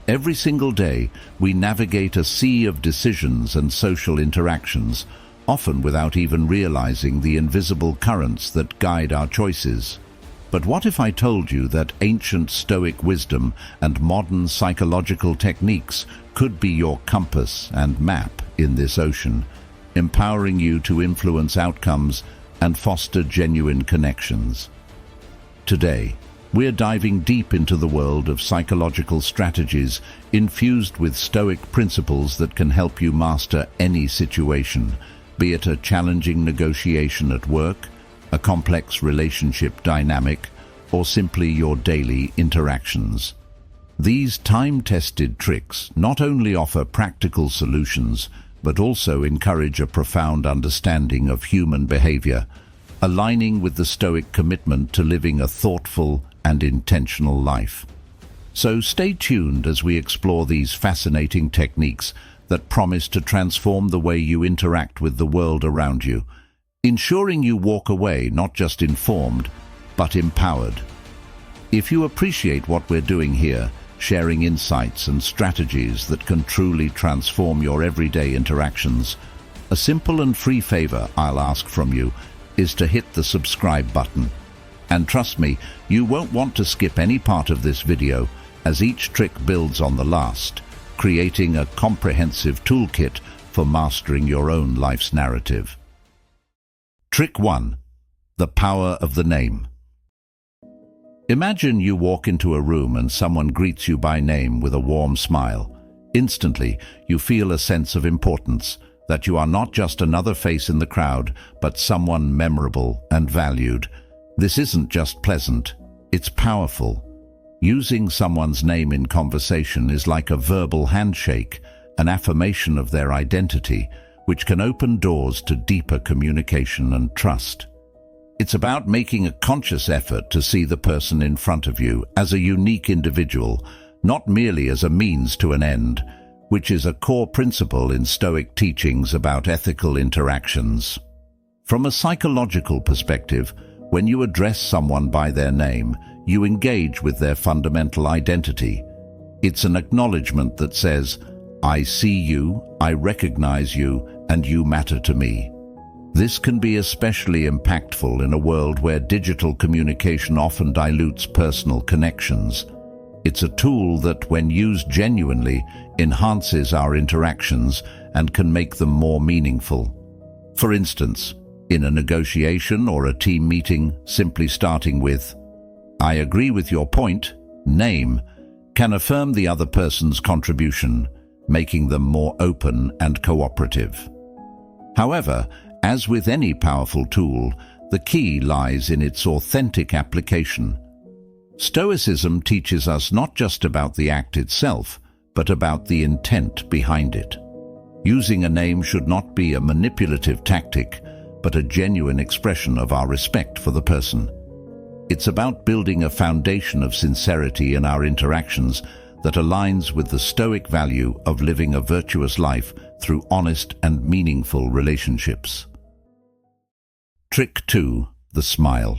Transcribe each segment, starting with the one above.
Every single day, we navigate a sea of decisions and social interactions, often without even realizing the invisible currents that guide our choices. But what if I told you that ancient Stoic wisdom and modern psychological techniques could be your compass and map in this ocean, empowering you to influence outcomes and foster genuine connections? Today, we're diving deep into the world of psychological strategies infused with Stoic principles that can help you master any situation, be it a challenging negotiation at work, a complex relationship dynamic, or simply your daily interactions. These time-tested tricks not only offer practical solutions, but also encourage a profound understanding of human behavior, aligning with the Stoic commitment to living a thoughtful and intentional life. So stay tuned as we explore these fascinating techniques that promise to transform the way you interact with the world around you, ensuring you walk away not just informed, but empowered. If you appreciate what we're doing here, sharing insights and strategies that can truly transform your everyday interactions, a simple and free favor I'll ask from you is to hit the subscribe button. And trust me, you won't want to skip any part of this video, as each trick builds on the last, creating a comprehensive toolkit for mastering your own life's narrative. Trick 1. The power of the name. Imagine you walk into a room and someone greets you by name with a warm smile. Instantly, you feel a sense of importance, that you are not just another face in the crowd, but someone memorable and valued. This isn't just pleasant, it's powerful. Using someone's name in conversation is like a verbal handshake, an affirmation of their identity, which can open doors to deeper communication and trust. It's about making a conscious effort to see the person in front of you as a unique individual, not merely as a means to an end, which is a core principle in Stoic teachings about ethical interactions. From a psychological perspective, when you address someone by their name, you engage with their fundamental identity. It's an acknowledgement that says, "I see you, I recognize you, and you matter to me." This can be especially impactful in a world where digital communication often dilutes personal connections. It's a tool that, when used genuinely, enhances our interactions and can make them more meaningful. For instance, in a negotiation or a team meeting, simply starting with, "I agree with your point, name," can affirm the other person's contribution, making them more open and cooperative. However, as with any powerful tool, the key lies in its authentic application. Stoicism teaches us not just about the act itself, but about the intent behind it. Using a name should not be a manipulative tactic, but a genuine expression of our respect for the person. It's about building a foundation of sincerity in our interactions that aligns with the Stoic value of living a virtuous life through honest and meaningful relationships. Trick 2. The smile.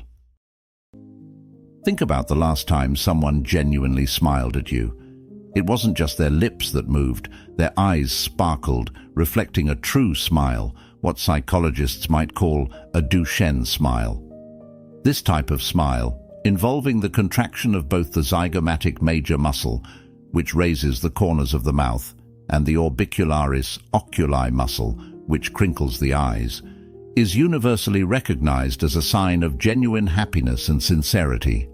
Think about the last time someone genuinely smiled at you. It wasn't just their lips that moved, their eyes sparkled, reflecting a true smile, what psychologists might call a Duchenne smile. This type of smile, involving the contraction of both the zygomatic major muscle, which raises the corners of the mouth, and the orbicularis oculi muscle, which crinkles the eyes, is universally recognized as a sign of genuine happiness and sincerity.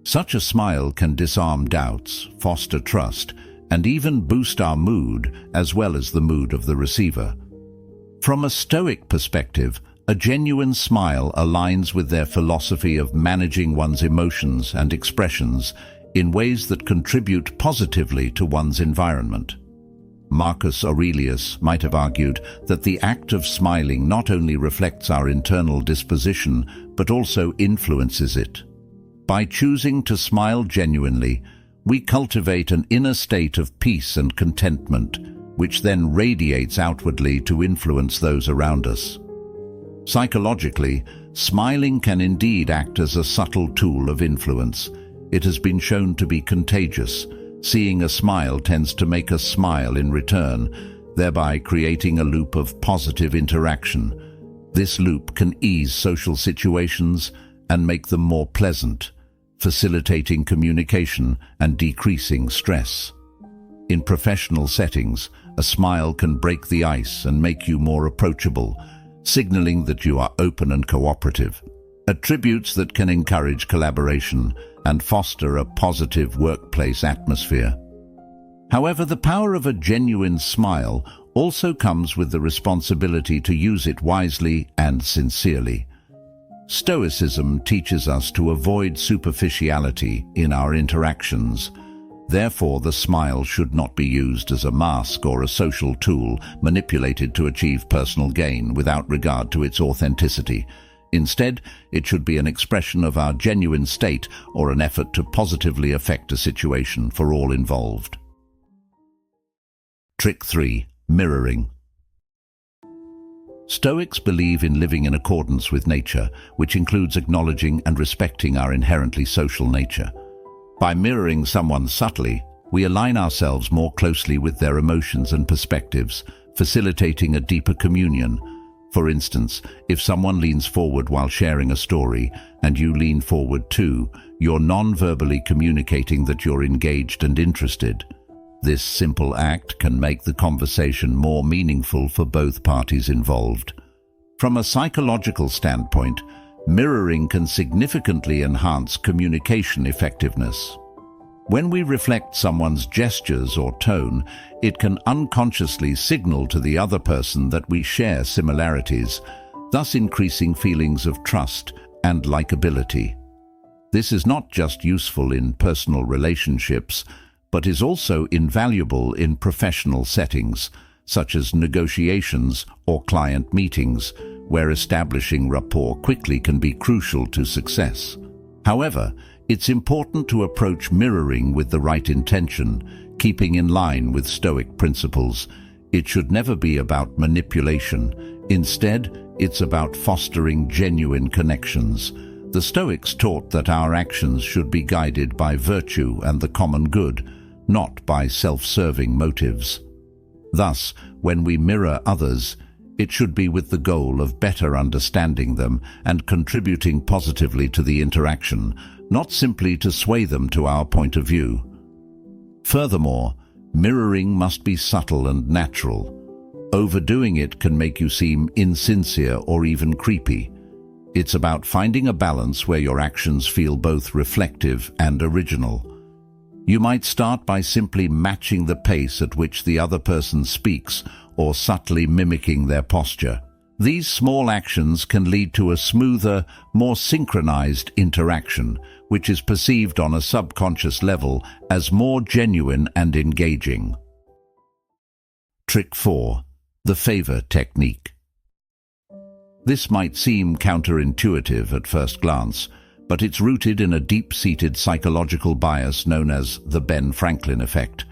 Such a smile can disarm doubts, foster trust, and even boost our mood as well as the mood of the receiver. From a Stoic perspective, a genuine smile aligns with their philosophy of managing one's emotions and expressions in ways that contribute positively to one's environment. Marcus Aurelius might have argued that the act of smiling not only reflects our internal disposition, but also influences it. By choosing to smile genuinely, we cultivate an inner state of peace and contentment, which then radiates outwardly to influence those around us. Psychologically, smiling can indeed act as a subtle tool of influence. It has been shown to be contagious, Seeing a smile tends to make us smile in return, thereby creating a loop of positive interaction. This loop can ease social situations and make them more pleasant, facilitating communication and decreasing stress. In professional settings, a smile can break the ice and make you more approachable, signaling that you are open and cooperative. Attributes that can encourage collaboration and foster a positive workplace atmosphere. However, the power of a genuine smile also comes with the responsibility to use it wisely and sincerely. Stoicism teaches us to avoid superficiality in our interactions. Therefore, the smile should not be used as a mask or a social tool manipulated to achieve personal gain without regard to its authenticity. Instead, it should be an expression of our genuine state or an effort to positively affect a situation for all involved. Trick 3. Mirroring. Stoics believe in living in accordance with nature, which includes acknowledging and respecting our inherently social nature. By mirroring someone subtly, we align ourselves more closely with their emotions and perspectives, facilitating a deeper communion. For instance, if someone leans forward while sharing a story, and you lean forward too, you're non-verbally communicating that you're engaged and interested. This simple act can make the conversation more meaningful for both parties involved. From a psychological standpoint, mirroring can significantly enhance communication effectiveness. When we reflect someone's gestures or tone, it can unconsciously signal to the other person that we share similarities, thus increasing feelings of trust and likability. This is not just useful in personal relationships, but is also invaluable in professional settings, such as negotiations or client meetings, where establishing rapport quickly can be crucial to success. However, it's important to approach mirroring with the right intention, keeping in line with Stoic principles. It should never be about manipulation. Instead, it's about fostering genuine connections. The Stoics taught that our actions should be guided by virtue and the common good, not by self-serving motives. Thus, when we mirror others, it should be with the goal of better understanding them and contributing positively to the interaction, not simply to sway them to our point of view. Furthermore, mirroring must be subtle and natural. Overdoing it can make you seem insincere or even creepy. It's about finding a balance where your actions feel both reflective and original. You might start by simply matching the pace at which the other person speaks or subtly mimicking their posture. These small actions can lead to a smoother, more synchronized interaction, which is perceived on a subconscious level as more genuine and engaging. Trick 4. The favor technique. This might seem counterintuitive at first glance, but it's rooted in a deep-seated psychological bias known as the Ben Franklin effect.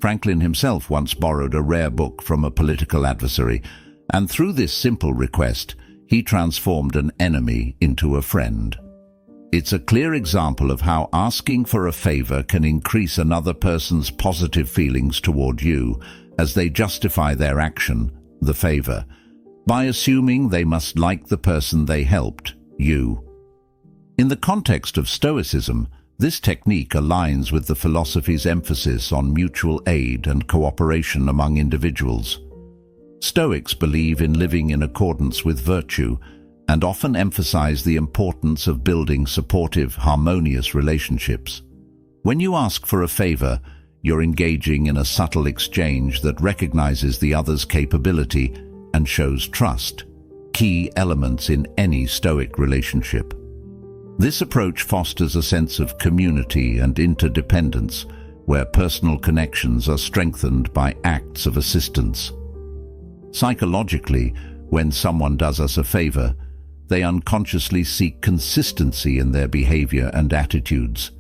Franklin himself once borrowed a rare book from a political adversary, and through this simple request, he transformed an enemy into a friend. It's a clear example of how asking for a favor can increase another person's positive feelings toward you as they justify their action, the favor, by assuming they must like the person they helped, you. In the context of Stoicism, this technique aligns with the philosophy's emphasis on mutual aid and cooperation among individuals. Stoics believe in living in accordance with virtue and often emphasize the importance of building supportive, harmonious relationships. When you ask for a favor, you're engaging in a subtle exchange that recognizes the other's capability and shows trust, key elements in any Stoic relationship. This approach fosters a sense of community and interdependence, where personal connections are strengthened by acts of assistance. Psychologically, when someone does us a favor, they unconsciously seek consistency in their behavior and attitudes.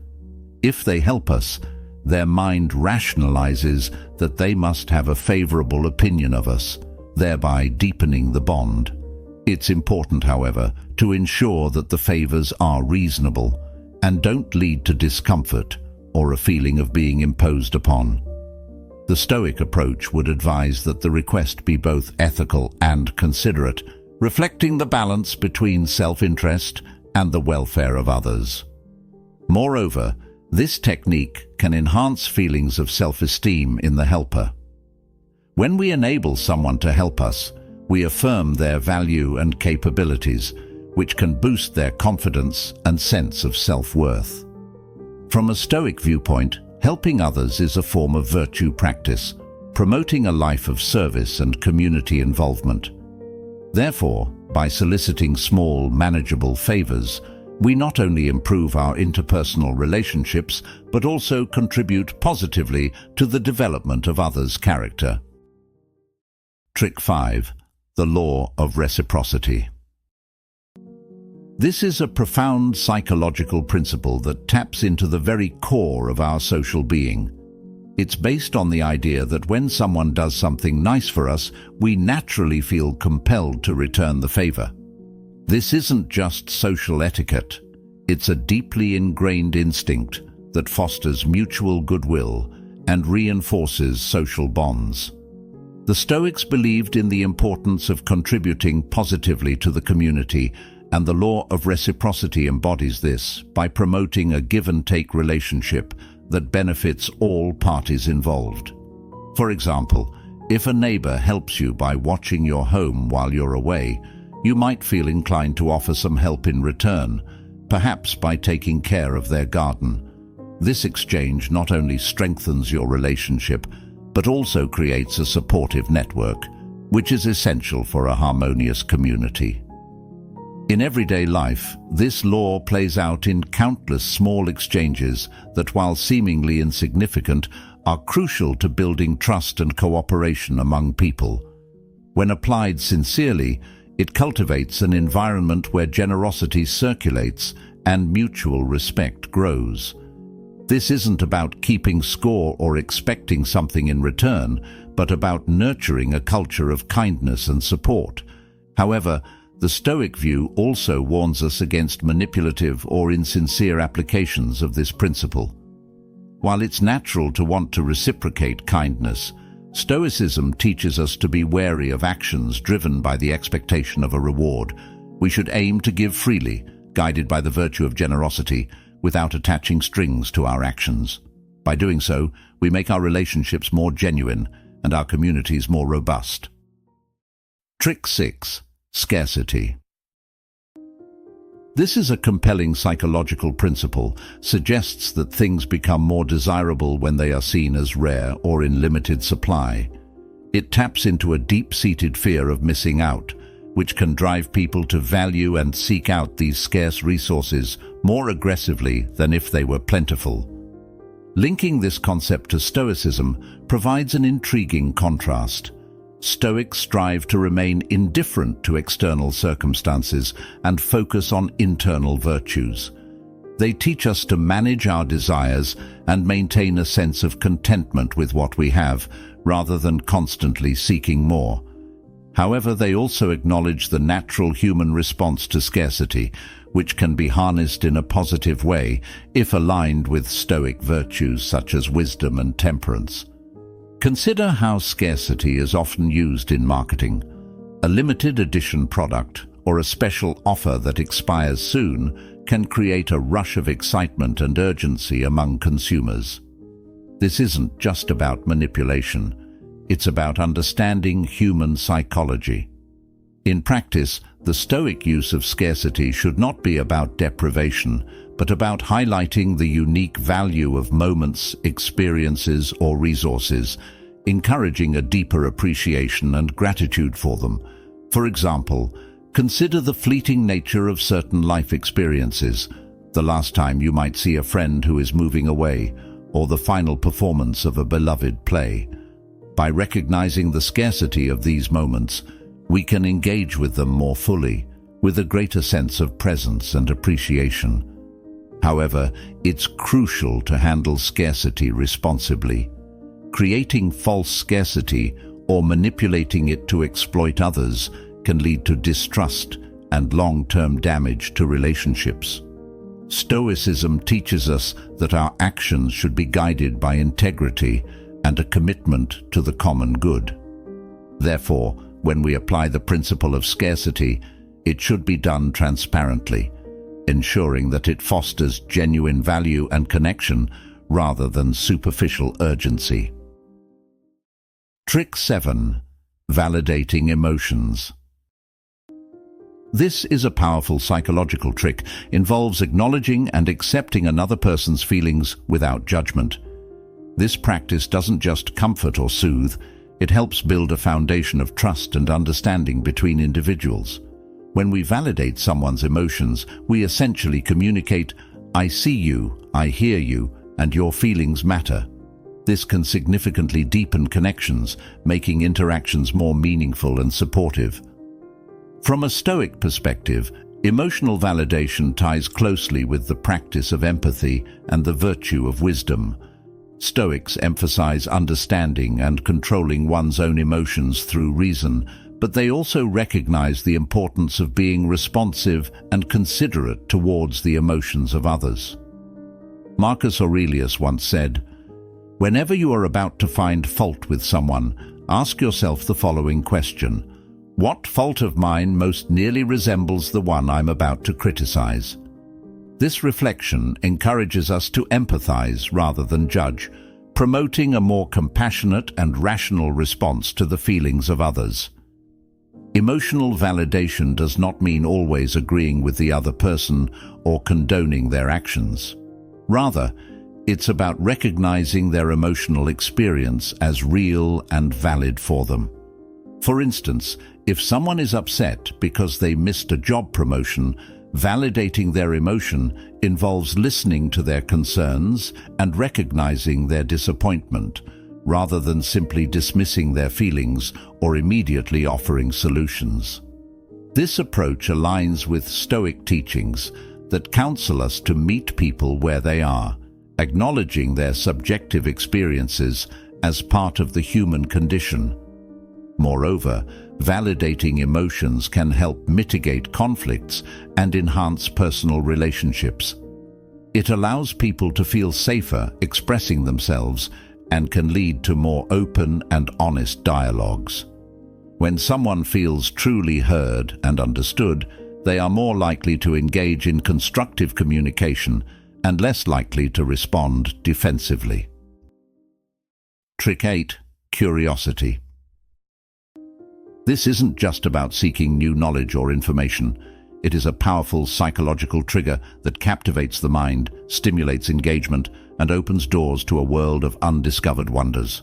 If they help us, their mind rationalizes that they must have a favorable opinion of us, thereby deepening the bond. It's important, however, to ensure that the favors are reasonable and don't lead to discomfort or a feeling of being imposed upon. The Stoic approach would advise that the request be both ethical and considerate, reflecting the balance between self-interest and the welfare of others. Moreover, this technique can enhance feelings of self-esteem in the helper. When we enable someone to help us, we affirm their value and capabilities, which can boost their confidence and sense of self-worth. From a Stoic viewpoint, helping others is a form of virtue practice, promoting a life of service and community involvement. Therefore, by soliciting small, manageable favors, we not only improve our interpersonal relationships, but also contribute positively to the development of others' character. Trick 5. The law of reciprocity. This is a profound psychological principle that taps into the very core of our social being. It's based on the idea that when someone does something nice for us, we naturally feel compelled to return the favor. This isn't just social etiquette. It's a deeply ingrained instinct that fosters mutual goodwill and reinforces social bonds. The Stoics believed in the importance of contributing positively to the community, and the law of reciprocity embodies this by promoting a give-and-take relationship that benefits all parties involved. For example, if a neighbor helps you by watching your home while you're away, you might feel inclined to offer some help in return, perhaps by taking care of their garden. This exchange not only strengthens your relationship, but also creates a supportive network, which is essential for a harmonious community. In everyday life, this law plays out in countless small exchanges that, while seemingly insignificant, are crucial to building trust and cooperation among people. When applied sincerely, it cultivates an environment where generosity circulates and mutual respect grows. This isn't about keeping score or expecting something in return, but about nurturing a culture of kindness and support. However, the Stoic view also warns us against manipulative or insincere applications of this principle. While it's natural to want to reciprocate kindness, Stoicism teaches us to be wary of actions driven by the expectation of a reward. We should aim to give freely, guided by the virtue of generosity, without attaching strings to our actions. By doing so, we make our relationships more genuine and our communities more robust. Trick 6. Scarcity. This is a compelling psychological principle, suggests that things become more desirable when they are seen as rare or in limited supply. It taps into a deep-seated fear of missing out, which can drive people to value and seek out these scarce resources more aggressively than if they were plentiful. Linking this concept to Stoicism provides an intriguing contrast. Stoics strive to remain indifferent to external circumstances and focus on internal virtues. They teach us to manage our desires and maintain a sense of contentment with what we have, rather than constantly seeking more. However, they also acknowledge the natural human response to scarcity, which can be harnessed in a positive way if aligned with Stoic virtues such as wisdom and temperance. Consider how scarcity is often used in marketing. A limited edition product or a special offer that expires soon can create a rush of excitement and urgency among consumers. This isn't just about manipulation. It's about understanding human psychology. In practice, the Stoic use of scarcity should not be about deprivation, but about highlighting the unique value of moments, experiences, or resources, encouraging a deeper appreciation and gratitude for them. For example, consider the fleeting nature of certain life experiences, the last time you might see a friend who is moving away, or the final performance of a beloved play. By recognizing the scarcity of these moments, we can engage with them more fully, with a greater sense of presence and appreciation. However, it's crucial to handle scarcity responsibly. Creating false scarcity or manipulating it to exploit others can lead to distrust and long-term damage to relationships. Stoicism teaches us that our actions should be guided by integrity and a commitment to the common good. Therefore, when we apply the principle of scarcity, it should be done transparently, ensuring that it fosters genuine value and connection rather than superficial urgency. Trick 7. Validating emotions. This is a powerful psychological trick, involves acknowledging and accepting another person's feelings without judgment. This practice doesn't just comfort or soothe, it helps build a foundation of trust and understanding between individuals. When we validate someone's emotions, we essentially communicate, "I see you, I hear you, and your feelings matter." This can significantly deepen connections, making interactions more meaningful and supportive. From a Stoic perspective, emotional validation ties closely with the practice of empathy and the virtue of wisdom. Stoics emphasize understanding and controlling one's own emotions through reason, but they also recognize the importance of being responsive and considerate towards the emotions of others. Marcus Aurelius once said, "Whenever you are about to find fault with someone, ask yourself the following question: what fault of mine most nearly resembles the one I'm about to criticize?" This reflection encourages us to empathize rather than judge, promoting a more compassionate and rational response to the feelings of others. Emotional validation does not mean always agreeing with the other person or condoning their actions. Rather, it's about recognizing their emotional experience as real and valid for them. For instance, if someone is upset because they missed a job promotion, validating their emotion involves listening to their concerns and recognizing their disappointment, rather than simply dismissing their feelings or immediately offering solutions. This approach aligns with Stoic teachings that counsel us to meet people where they are, acknowledging their subjective experiences as part of the human condition. Moreover, validating emotions can help mitigate conflicts and enhance personal relationships. It allows people to feel safer expressing themselves and can lead to more open and honest dialogues. When someone feels truly heard and understood, they are more likely to engage in constructive communication and less likely to respond defensively. Trick 8. Curiosity. This isn't just about seeking new knowledge or information. It is a powerful psychological trigger that captivates the mind, stimulates engagement, and opens doors to a world of undiscovered wonders.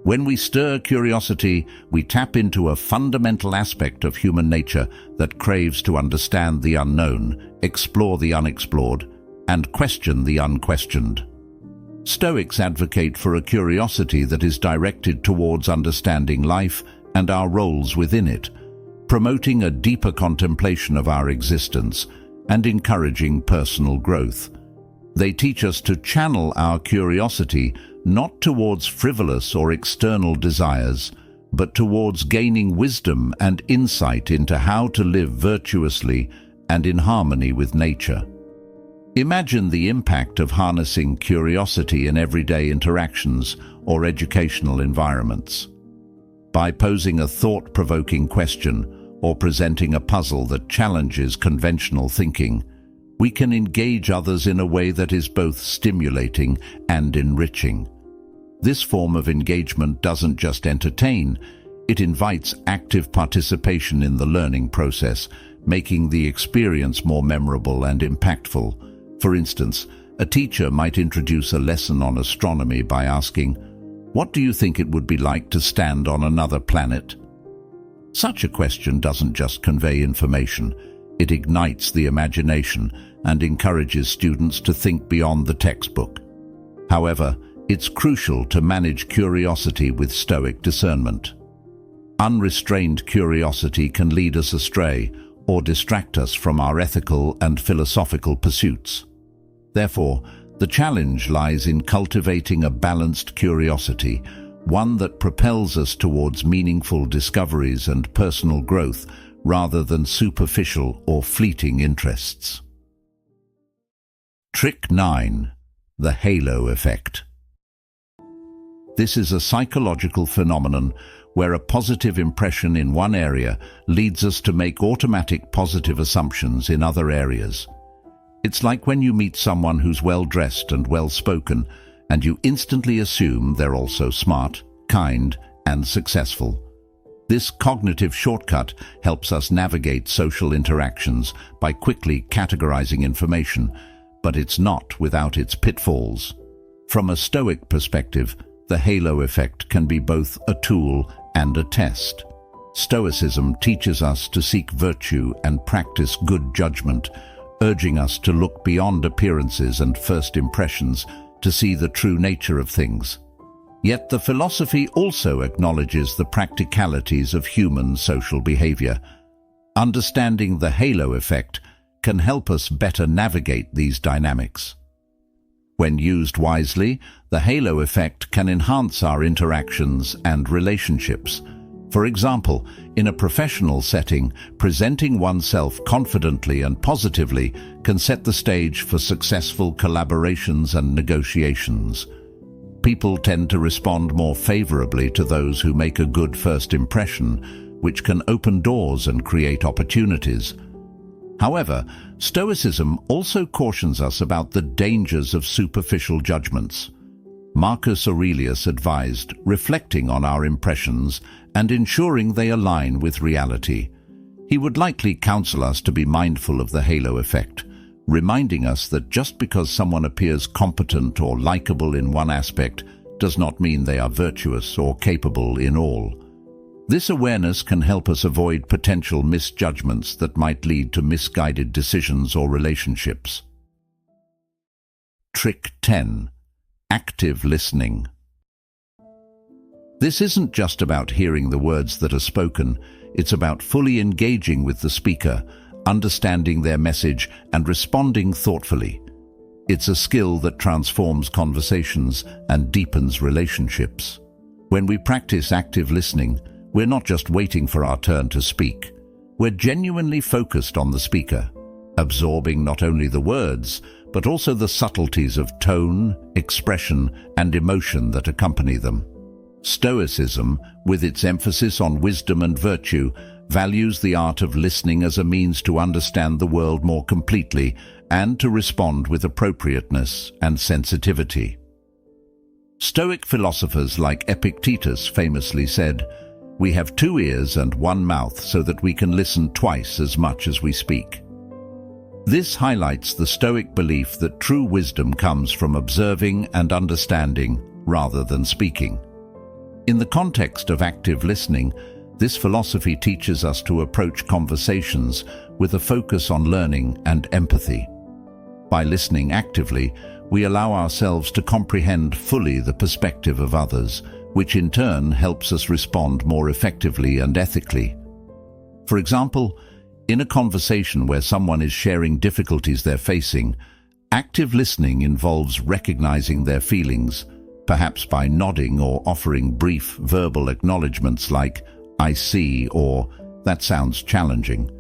When we stir curiosity, we tap into a fundamental aspect of human nature that craves to understand the unknown, explore the unexplored, and question the unquestioned. Stoics advocate for a curiosity that is directed towards understanding life and our roles within it, promoting a deeper contemplation of our existence and encouraging personal growth. They teach us to channel our curiosity not towards frivolous or external desires, but towards gaining wisdom and insight into how to live virtuously and in harmony with nature. Imagine the impact of harnessing curiosity in everyday interactions or educational environments. By posing a thought-provoking question or presenting a puzzle that challenges conventional thinking, we can engage others in a way that is both stimulating and enriching. This form of engagement doesn't just entertain, it invites active participation in the learning process, making the experience more memorable and impactful. For instance, a teacher might introduce a lesson on astronomy by asking, "What do you think it would be like to stand on another planet?" Such a question doesn't just convey information, it ignites the imagination and encourages students to think beyond the textbook. However, it's crucial to manage curiosity with Stoic discernment. Unrestrained curiosity can lead us astray or distract us from our ethical and philosophical pursuits. Therefore, the challenge lies in cultivating a balanced curiosity, one that propels us towards meaningful discoveries and personal growth rather than superficial or fleeting interests. Trick 9. The halo effect. This is a psychological phenomenon where a positive impression in one area leads us to make automatic positive assumptions in other areas. It's like when you meet someone who's well-dressed and well-spoken, and you instantly assume they're also smart, kind, and successful. This cognitive shortcut helps us navigate social interactions by quickly categorizing information, but it's not without its pitfalls. From a Stoic perspective, the halo effect can be both a tool and a test. Stoicism teaches us to seek virtue and practice good judgment, urging us to look beyond appearances and first impressions to see the true nature of things. Yet the philosophy also acknowledges the practicalities of human social behavior. Understanding the halo effect can help us better navigate these dynamics. When used wisely, the halo effect can enhance our interactions and relationships. For example, in a professional setting, presenting oneself confidently and positively can set the stage for successful collaborations and negotiations. People tend to respond more favorably to those who make a good first impression, which can open doors and create opportunities. However, Stoicism also cautions us about the dangers of superficial judgments. Marcus Aurelius advised reflecting on our impressions and ensuring they align with reality. He would likely counsel us to be mindful of the halo effect, reminding us that just because someone appears competent or likable in one aspect does not mean they are virtuous or capable in all. This awareness can help us avoid potential misjudgments that might lead to misguided decisions or relationships. Trick 10. Active listening. This isn't just about hearing the words that are spoken, it's about fully engaging with the speaker, understanding their message, and responding thoughtfully. It's a skill that transforms conversations and deepens relationships. When we practice active listening, we're not just waiting for our turn to speak. We're genuinely focused on the speaker, absorbing not only the words, but also the subtleties of tone, expression, and emotion that accompany them. Stoicism, with its emphasis on wisdom and virtue, values the art of listening as a means to understand the world more completely and to respond with appropriateness and sensitivity. Stoic philosophers like Epictetus famously said, "We have 2 ears and 1 mouth so that we can listen twice as much as we speak." This highlights the Stoic belief that true wisdom comes from observing and understanding rather than speaking. In the context of active listening, this philosophy teaches us to approach conversations with a focus on learning and empathy. By listening actively, we allow ourselves to comprehend fully the perspective of others, which in turn helps us respond more effectively and ethically. For example, in a conversation where someone is sharing difficulties they're facing, active listening involves recognizing their feelings, perhaps by nodding or offering brief verbal acknowledgements like, "I see," or "That sounds challenging."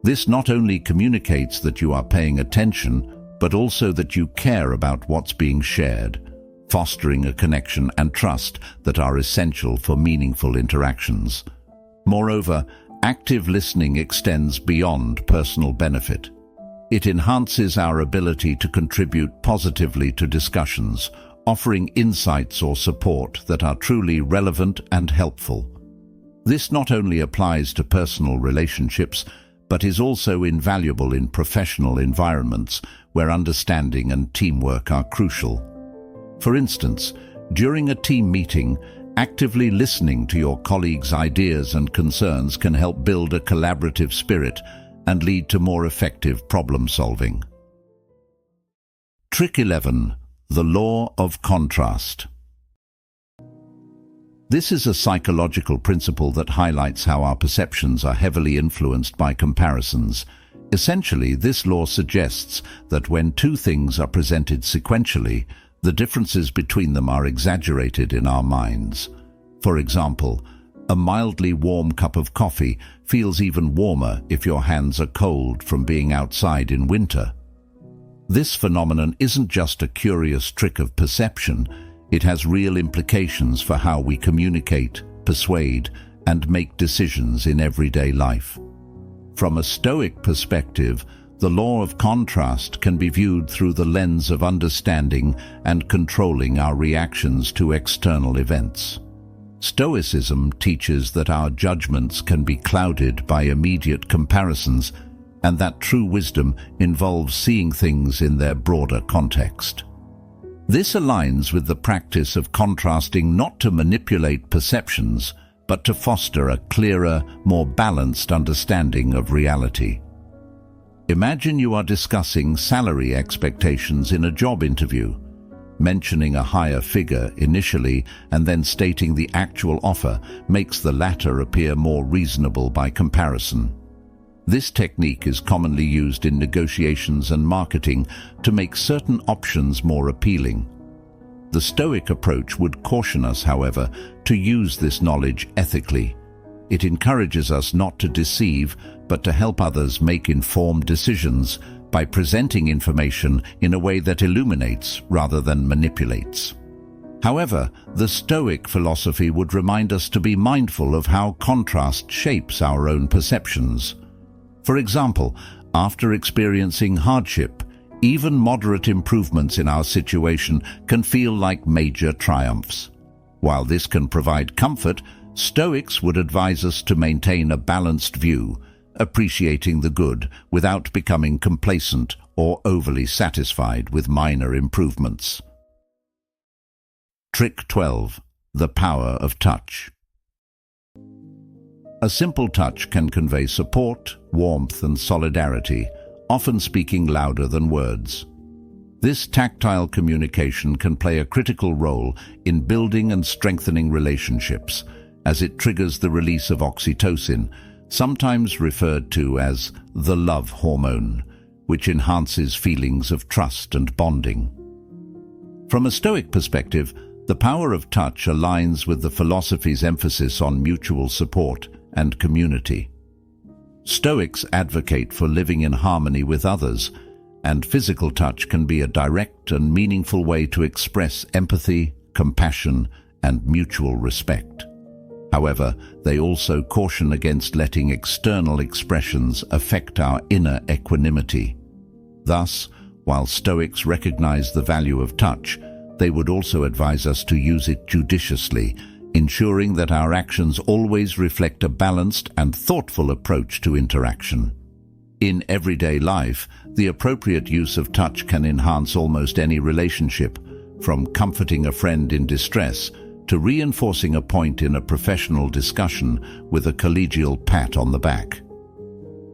This not only communicates that you are paying attention, but also that you care about what's being shared, fostering a connection and trust that are essential for meaningful interactions. Moreover, active listening extends beyond personal benefit. It enhances our ability to contribute positively to discussions, offering insights or support that are truly relevant and helpful. This not only applies to personal relationships, but is also invaluable in professional environments where understanding and teamwork are crucial. For instance, during a team meeting, actively listening to your colleagues' ideas and concerns can help build a collaborative spirit and lead to more effective problem-solving. Trick 11. The law of contrast. This is a psychological principle that highlights how our perceptions are heavily influenced by comparisons. Essentially, this law suggests that when 2 things are presented sequentially, the differences between them are exaggerated in our minds. For example, a mildly warm cup of coffee feels even warmer if your hands are cold from being outside in winter. This phenomenon isn't just a curious trick of perception, it has real implications for how we communicate, persuade, and make decisions in everyday life. From a Stoic perspective, the law of contrast can be viewed through the lens of understanding and controlling our reactions to external events. Stoicism teaches that our judgments can be clouded by immediate comparisons, and that true wisdom involves seeing things in their broader context. This aligns with the practice of contrasting not to manipulate perceptions, but to foster a clearer, more balanced understanding of reality. Imagine you are discussing salary expectations in a job interview. Mentioning a higher figure initially and then stating the actual offer makes the latter appear more reasonable by comparison. This technique is commonly used in negotiations and marketing to make certain options more appealing. The Stoic approach would caution us, however, to use this knowledge ethically. It encourages us not to deceive, but to help others make informed decisions by presenting information in a way that illuminates rather than manipulates. However, the Stoic philosophy would remind us to be mindful of how contrast shapes our own perceptions. For example, after experiencing hardship, even moderate improvements in our situation can feel like major triumphs. While this can provide comfort, Stoics would advise us to maintain a balanced view, appreciating the good without becoming complacent or overly satisfied with minor improvements. Trick 12. The power of touch. A simple touch can convey support, warmth, and solidarity, often speaking louder than words. This tactile communication can play a critical role in building and strengthening relationships, as it triggers the release of oxytocin, sometimes referred to as the love hormone, which enhances feelings of trust and bonding. From a Stoic perspective, the power of touch aligns with the philosophy's emphasis on mutual support and community. Stoics advocate for living in harmony with others, and physical touch can be a direct and meaningful way to express empathy, compassion, and mutual respect. However, they also caution against letting external expressions affect our inner equanimity. Thus, while Stoics recognize the value of touch, they would also advise us to use it judiciously, ensuring that our actions always reflect a balanced and thoughtful approach to interaction. In everyday life, the appropriate use of touch can enhance almost any relationship, from comforting a friend in distress to reinforcing a point in a professional discussion with a collegial pat on the back.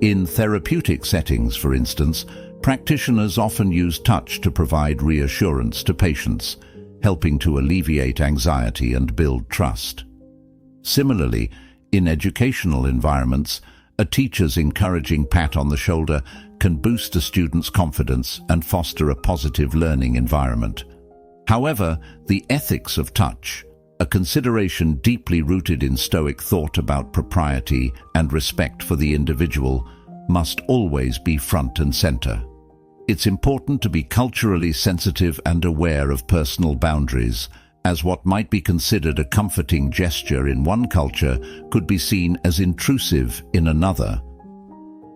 In therapeutic settings, for instance, practitioners often use touch to provide reassurance to patients, helping to alleviate anxiety and build trust. Similarly, in educational environments, a teacher's encouraging pat on the shoulder can boost a student's confidence and foster a positive learning environment. However, the ethics of touch, a consideration deeply rooted in Stoic thought about propriety and respect for the individual, must always be front and center. It's important to be culturally sensitive and aware of personal boundaries, as what might be considered a comforting gesture in one culture could be seen as intrusive in another.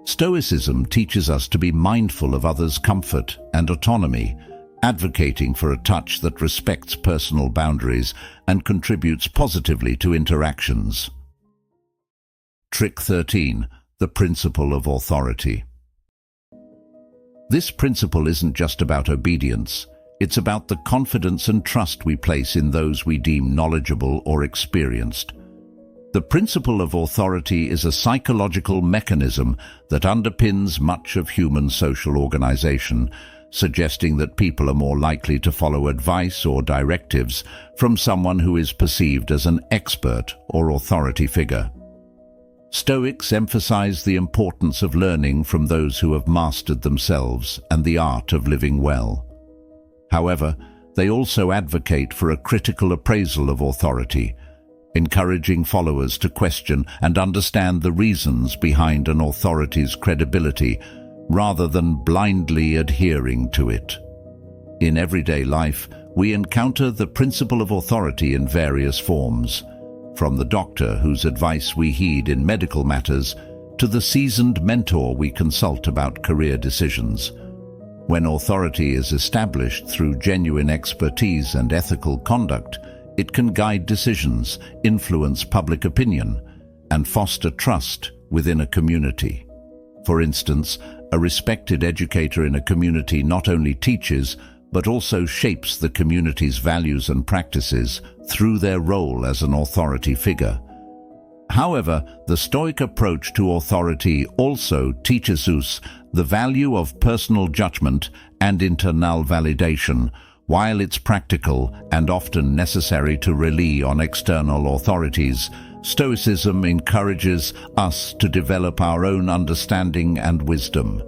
Stoicism teaches us to be mindful of others' comfort and autonomy, advocating for a touch that respects personal boundaries and contributes positively to interactions. Trick 13. The principle of authority. This principle isn't just about obedience, it's about the confidence and trust we place in those we deem knowledgeable or experienced. The principle of authority is a psychological mechanism that underpins much of human social organization, suggesting that people are more likely to follow advice or directives from someone who is perceived as an expert or authority figure. Stoics emphasize the importance of learning from those who have mastered themselves and the art of living well. However, they also advocate for a critical appraisal of authority, encouraging followers to question and understand the reasons behind an authority's credibility rather than blindly adhering to it. In everyday life, we encounter the principle of authority in various forms, from the doctor whose advice we heed in medical matters to the seasoned mentor we consult about career decisions. When authority is established through genuine expertise and ethical conduct, it can guide decisions, influence public opinion, and foster trust within a community. For instance, a respected educator in a community not only teaches, but also shapes the community's values and practices through their role as an authority figure. However, the Stoic approach to authority also teaches us the value of personal judgment and internal validation. While it's practical and often necessary to rely on external authorities, Stoicism encourages us to develop our own understanding and wisdom.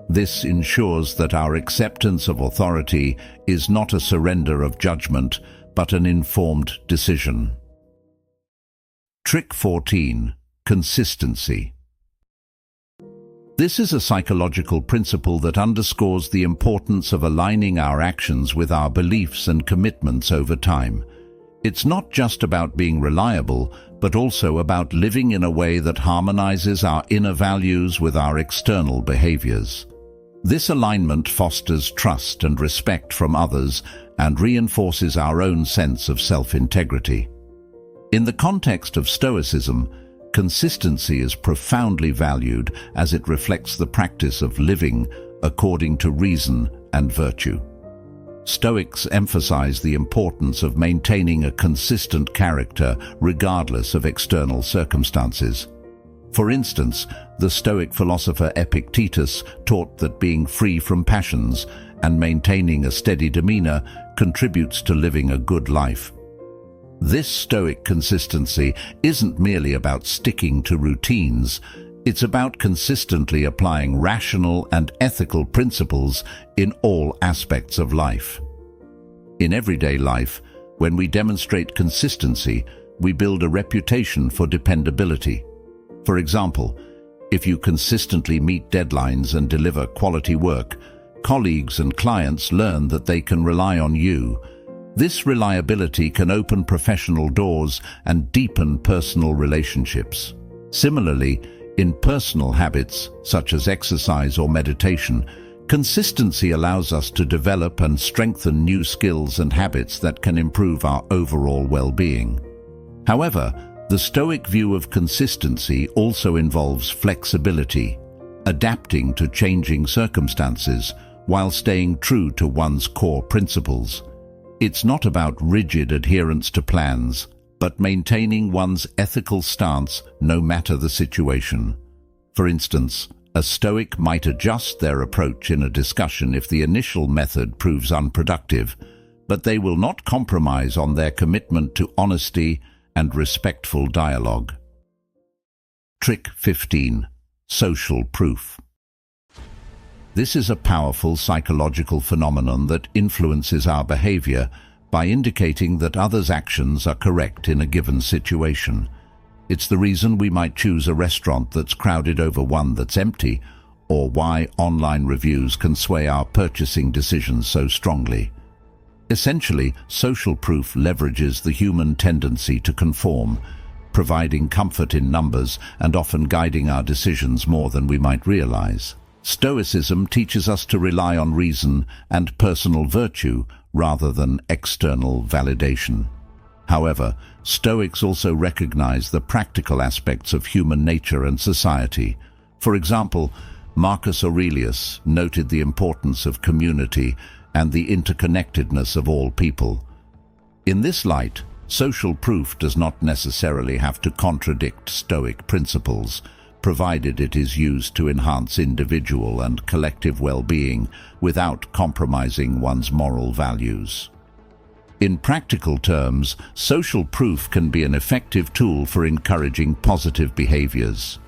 This ensures that our acceptance of authority is not a surrender of judgment, but an informed decision. Trick 14. Consistency. This is a psychological principle that underscores the importance of aligning our actions with our beliefs and commitments over time. It's not just about being reliable, but also about living in a way that harmonizes our inner values with our external behaviors. This alignment fosters trust and respect from others and reinforces our own sense of self-integrity. In the context of Stoicism, consistency is profoundly valued as it reflects the practice of living according to reason and virtue. Stoics emphasize the importance of maintaining a consistent character regardless of external circumstances. For instance, the Stoic philosopher Epictetus taught that being free from passions and maintaining a steady demeanor contributes to living a good life. This Stoic consistency isn't merely about sticking to routines, it's about consistently applying rational and ethical principles in all aspects of life. In everyday life, when we demonstrate consistency, we build a reputation for dependability. For example, if you consistently meet deadlines and deliver quality work, colleagues and clients learn that they can rely on you. This reliability can open professional doors and deepen personal relationships. Similarly, in personal habits, such as exercise or meditation, consistency allows us to develop and strengthen new skills and habits that can improve our overall well-being. However, the Stoic view of consistency also involves flexibility, adapting to changing circumstances while staying true to one's core principles. It's not about rigid adherence to plans, but maintaining one's ethical stance no matter the situation. For instance, a Stoic might adjust their approach in a discussion if the initial method proves unproductive, but they will not compromise on their commitment to honesty and respectful dialogue. Trick 15. Social proof. This is a powerful psychological phenomenon that influences our behavior by indicating that others' actions are correct in a given situation. It's the reason we might choose a restaurant that's crowded over one that's empty, or why online reviews can sway our purchasing decisions so strongly. Essentially, social proof leverages the human tendency to conform, providing comfort in numbers and often guiding our decisions more than we might realize. Stoicism teaches us to rely on reason and personal virtue rather than external validation. However, Stoics also recognize the practical aspects of human nature and society. For example, Marcus Aurelius noted the importance of community and the interconnectedness of all people. In this light, social proof does not necessarily have to contradict Stoic principles, provided it is used to enhance individual and collective well-being without compromising one's moral values. In practical terms, social proof can be an effective tool for encouraging positive behaviors.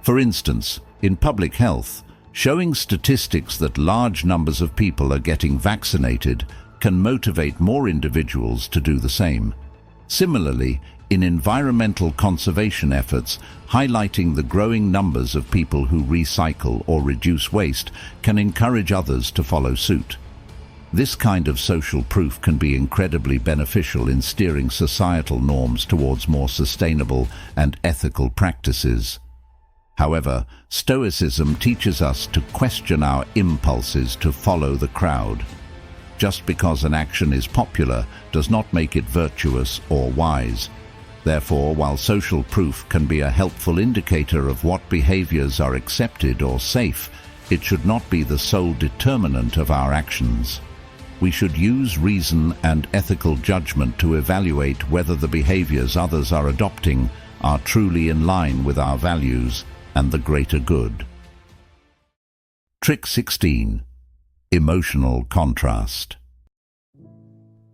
For instance, in public health, showing statistics that large numbers of people are getting vaccinated can motivate more individuals to do the same. Similarly, in environmental conservation efforts, highlighting the growing numbers of people who recycle or reduce waste can encourage others to follow suit. This kind of social proof can be incredibly beneficial in steering societal norms towards more sustainable and ethical practices. However, Stoicism teaches us to question our impulses to follow the crowd. Just because an action is popular does not make it virtuous or wise. Therefore, while social proof can be a helpful indicator of what behaviors are accepted or safe, it should not be the sole determinant of our actions. We should use reason and ethical judgment to evaluate whether the behaviors others are adopting are truly in line with our values and the greater good. Trick 16. Emotional contrast.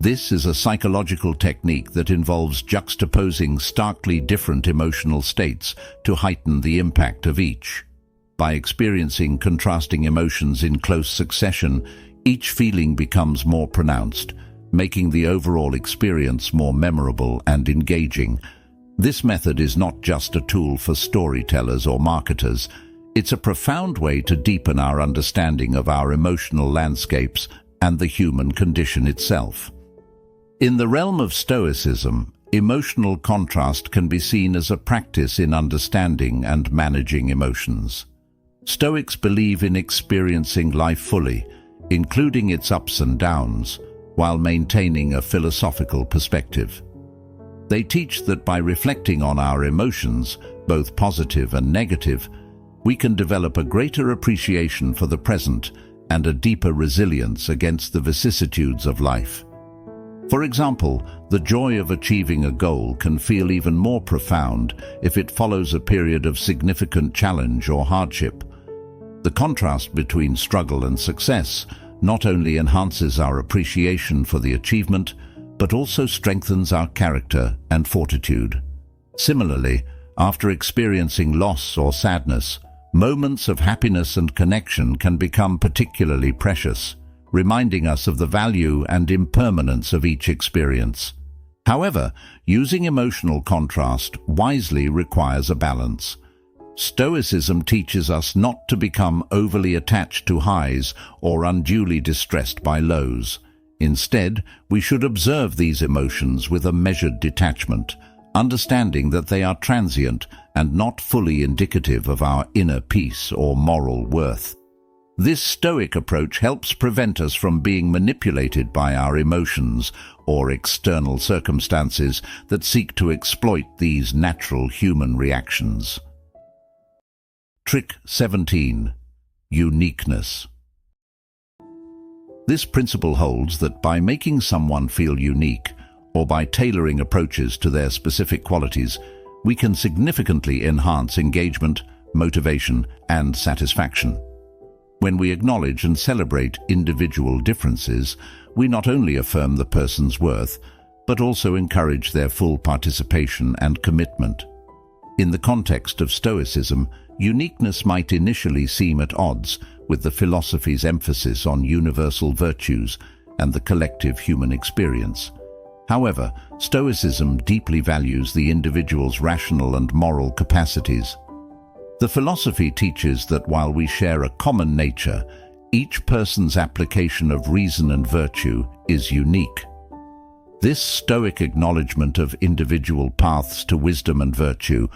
This is a psychological technique that involves juxtaposing starkly different emotional states to heighten the impact of each. By experiencing contrasting emotions in close succession, each feeling becomes more pronounced, making the overall experience more memorable and engaging. This method is not just a tool for storytellers or marketers. It's a profound way to deepen our understanding of our emotional landscapes and the human condition itself. In the realm of Stoicism, emotional contrast can be seen as a practice in understanding and managing emotions. Stoics believe in experiencing life fully, including its ups and downs, while maintaining a philosophical perspective. They teach that by reflecting on our emotions, both positive and negative, we can develop a greater appreciation for the present and a deeper resilience against the vicissitudes of life. For example, the joy of achieving a goal can feel even more profound if it follows a period of significant challenge or hardship. The contrast between struggle and success not only enhances our appreciation for the achievement, but also strengthens our character and fortitude. Similarly, after experiencing loss or sadness, moments of happiness and connection can become particularly precious, reminding us of the value and impermanence of each experience. However, using emotional contrast wisely requires a balance. Stoicism teaches us not to become overly attached to highs or unduly distressed by lows. Instead, we should observe these emotions with a measured detachment, understanding that they are transient and not fully indicative of our inner peace or moral worth. This Stoic approach helps prevent us from being manipulated by our emotions or external circumstances that seek to exploit these natural human reactions. Trick 17. Uniqueness. This principle holds that by making someone feel unique, or by tailoring approaches to their specific qualities, we can significantly enhance engagement, motivation, and satisfaction. When we acknowledge and celebrate individual differences, we not only affirm the person's worth, but also encourage their full participation and commitment. In the context of Stoicism, uniqueness might initially seem at odds with the philosophy's emphasis on universal virtues and the collective human experience. However, Stoicism deeply values the individual's rational and moral capacities. The philosophy teaches that while we share a common nature, each person's application of reason and virtue is unique. This Stoic acknowledgement of individual paths to wisdom and virtue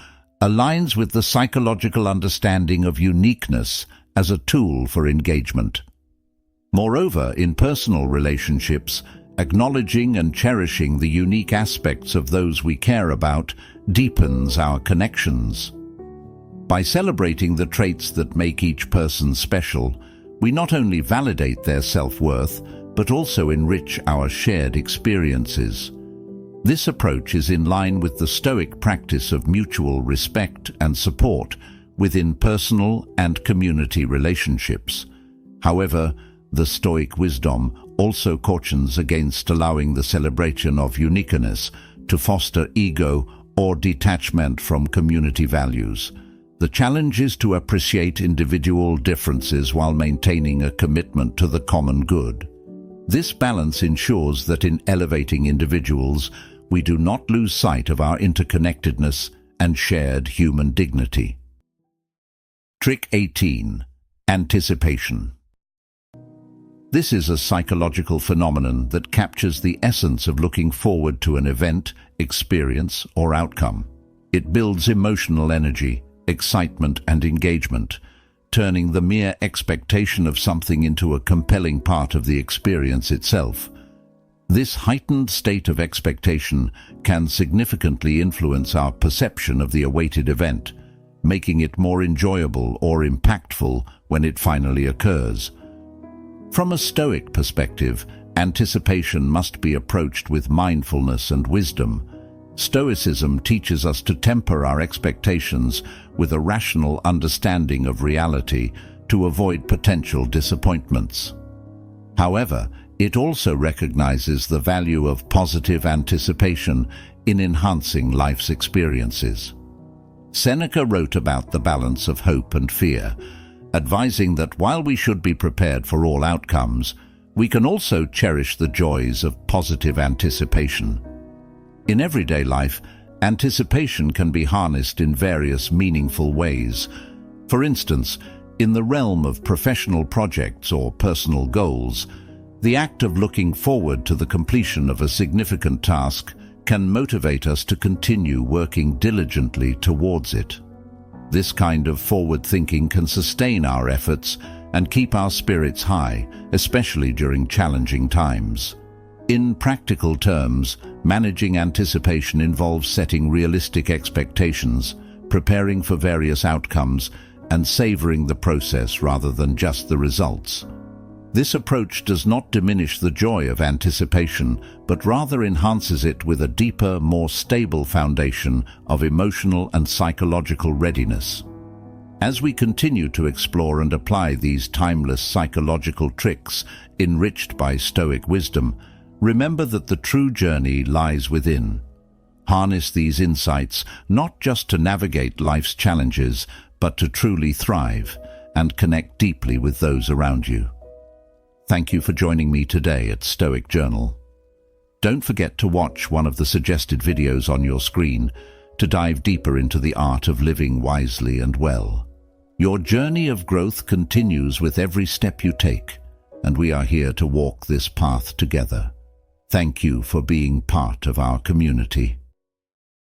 aligns with the psychological understanding of uniqueness as a tool for engagement. Moreover, in personal relationships, acknowledging and cherishing the unique aspects of those we care about deepens our connections. By celebrating the traits that make each person special, we not only validate their self-worth, but also enrich our shared experiences. This approach is in line with the Stoic practice of mutual respect and support within personal and community relationships. However, the Stoic wisdom also cautions against allowing the celebration of uniqueness to foster ego or detachment from community values. The challenge is to appreciate individual differences while maintaining a commitment to the common good. This balance ensures that in elevating individuals, we do not lose sight of our interconnectedness and shared human dignity. Trick 18. Anticipation. This is a psychological phenomenon that captures the essence of looking forward to an event, experience, or outcome. It builds emotional energy, excitement, and engagement, turning the mere expectation of something into a compelling part of the experience itself. This heightened state of expectation can significantly influence our perception of the awaited event, making it more enjoyable or impactful when it finally occurs. From a Stoic perspective, anticipation must be approached with mindfulness and wisdom. Stoicism teaches us to temper our expectations with a rational understanding of reality to avoid potential disappointments. However, it also recognizes the value of positive anticipation in enhancing life's experiences. Seneca wrote about the balance of hope and fear, advising that while we should be prepared for all outcomes, we can also cherish the joys of positive anticipation. In everyday life, anticipation can be harnessed in various meaningful ways. For instance, in the realm of professional projects or personal goals, the act of looking forward to the completion of a significant task can motivate us to continue working diligently towards it. This kind of forward thinking can sustain our efforts and keep our spirits high, especially during challenging times. In practical terms, managing anticipation involves setting realistic expectations, preparing for various outcomes, and savoring the process rather than just the results. This approach does not diminish the joy of anticipation, but rather enhances it with a deeper, more stable foundation of emotional and psychological readiness. As we continue to explore and apply these timeless psychological tricks enriched by Stoic wisdom, remember that the true journey lies within. Harness these insights not just to navigate life's challenges, but to truly thrive and connect deeply with those around you. Thank you for joining me today at Stoic Journal. Don't forget to watch one of the suggested videos on your screen to dive deeper into the art of living wisely and well. Your journey of growth continues with every step you take, and we are here to walk this path together. Thank you for being part of our community.